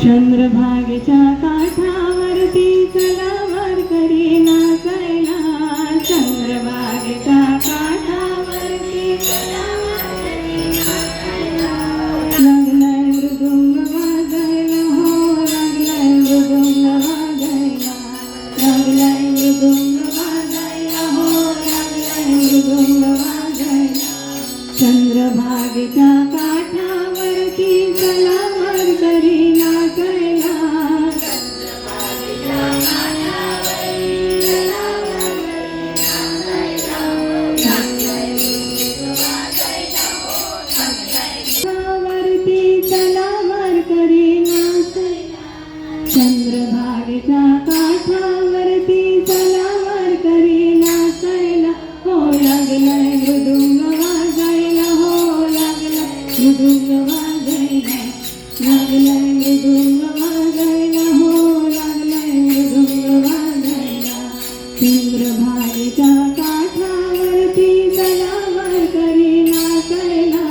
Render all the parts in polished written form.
चंद्रभागेच्या काठावरती चला वारकरी नाचायला. चंद्रभागेच्या काठावरती चला वारकरी नाचायला. लागलाय मृदुंग वाजायला हो, लागलाय मृदुंग वाजायला. लागलाय मृदुंग वाजायला हो, लागलाय मृदुंग वाजायला. चंद्रभागेच्या काठावरती चला वारकरी नाचायला. चंद्रभागेच्या काठावरती चला वारकरी नाचायला. लागलाय मृदुंग वाजायला हो, लागलाय वरती चला वारकरी नाचायला. चंद्रभागेच्या काठावरती चला वारकरी नाचायला हो, लागलाय मृदुंग वाजायला हो, लागलाय मृदुंग वाजायला. लागलाय मृदुंग वाजायला हो, लागलाय मृदुंग वाजायला. चंद्रभागेच्या काठावरती चला वारकरी नाचायला.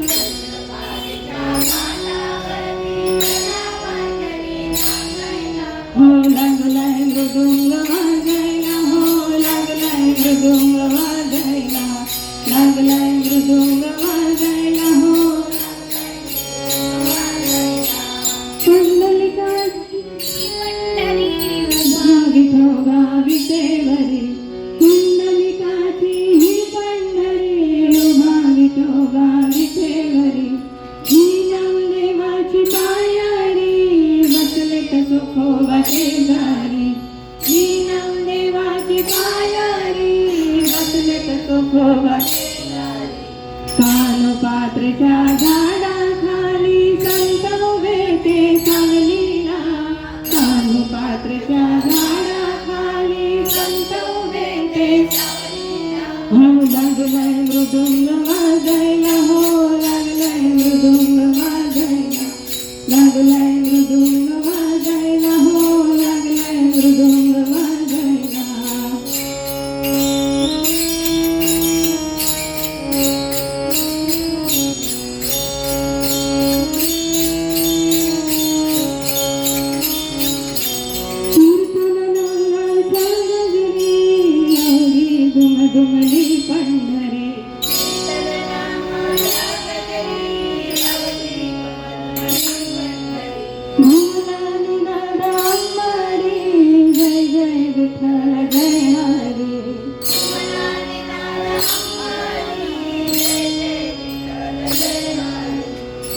चंद्रभागेच्या काठावरती चला वारकरी नाचायला हो, लागलाय मृदुंग वाजायला हो, लागलाय मृदुंग वाजायला. लागलाय मृदुंग वाजायला हो, पुंडलिकाची विठोबा विटेवरी. पुंडलिकाची ही पंढरी उभा विठोबा विटेवरी. ही नामदेवाची पायारी बसले कसोखोबा शेजारी. ही नामदेवाची पायारी बसले कसोखोबा शेजारी. कानपात्रच्या झाडाखाली संत उभे ते सांगलीला. कानपात्रच्या झाडाखाली संत उभे ते सांगलीला हो, लागलाय मृदुंग वाजायला हो, लागलाय मृदुंग वाजायला. लागलाय मृदुंग वाजायला हो, लागलाय मृदुंग वाजायला. दुमली पंढरी घुमलाली नादा अंबारी. जय जय विठ्ठल जय हरी.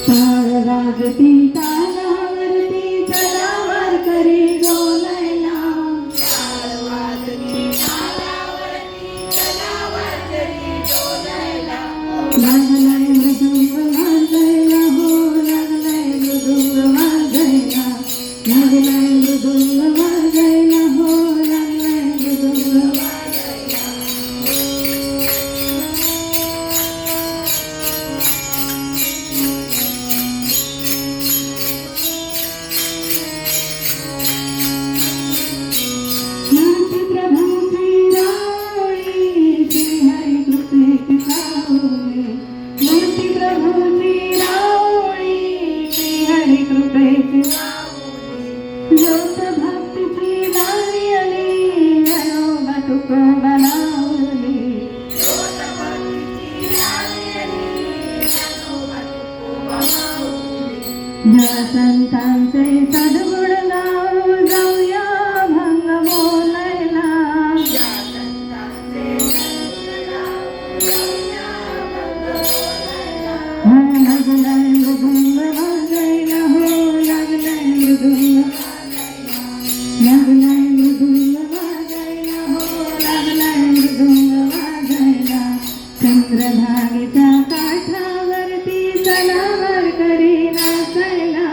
ताल वाजती तालावरती चला वारकरी डोलायला. ताल वाजती तालावरती चला वारकरी डोलायला. लागलाय मृदुंग वाजायला हो, लागलाय मृदुंग वाजायला. लागलाय मृदुंग वाजायला हो, लागलाय मृदुंग वाजायला. नाथ प्रभू श्रीरावळी श्रीहरी कृपेची सावली. नाथ प्रभू श्रीरावळी श्रीहरी कृपेची सावली. ज्योत भक्तीची लागली घरोबा तुकोबा लावली. ज्योत भक्तीची लागली घरोबा तुकोबा लावली. ज्या संतांचे सद्गुण गाऊ जाऊया भंग बोलायला. ज्या संतांचे सद्गुण गाऊ जाऊया भंग बोलायला हो, लागलाय मृदुंग वाजायला हो, लागलाय मृदुंग वाजायला. लागलाय मृदुंग वाजायला हो, लागलाय मृदुंग वाजायला. चंद्रभागेच्या काठावरती चला वारकरी नाचायला.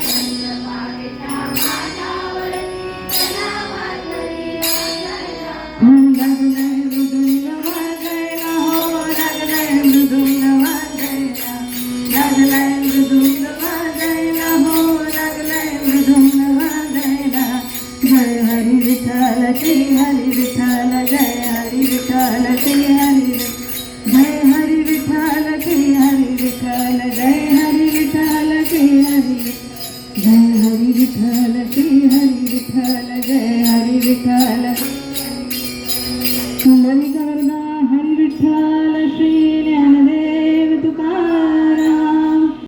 चंद्रभागेच्या काठावरती चला वारकरी नाचायला हो, लागलाय मृदुंग वाजायला हो, लागलाय मृदुंग वाजायला. लागलाय मृदुंग वाजायला हो, लागलाय मृदुंग वाजायला. जय हरी विठ्ठल श्री हरी विठ्ठल. जय हरी विठ्ठल श्री हरी. जय हरी विठ्ठल श्री हरी विठ्ठल. जय हरी विठ्ठल श्री हरी. जय हरी विठ्ठल श्री हरी विठ्ठल जय हरी विठ्ठल